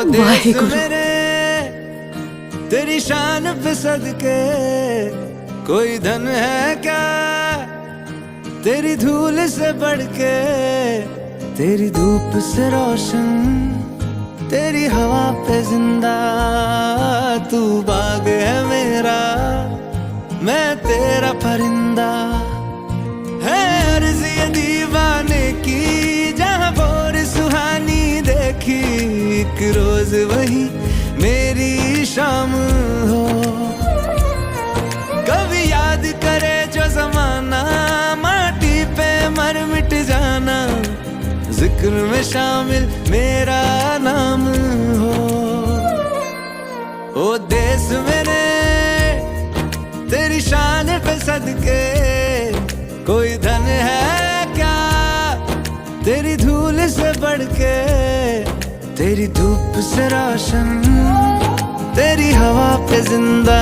देश वाहेगुरु। मेरे तेरी शान पे सदके, कोई धन है क्या तेरी धूल से बढ़ के, तेरी धूप से रोशन, तेरी हवा पे जिंदा। तू बाग है मेरा, मैं तेरा परिंदा। है अर्ज़ ये दीवाने की, जहाँ भोर सुहानी देखी, एक रोज वही मेरी शाम हो। कभी याद करे जो जमाना, माटी पे मर मिट जाना, जिक्र में शामिल मेरा नाम हो। ओ देश मेरे तेरी शान पे सदके, कोई धन है क्या तेरी धूल से बढ़ के, तेरी धूप से रोशन, तेरी हवा पे जिंदा।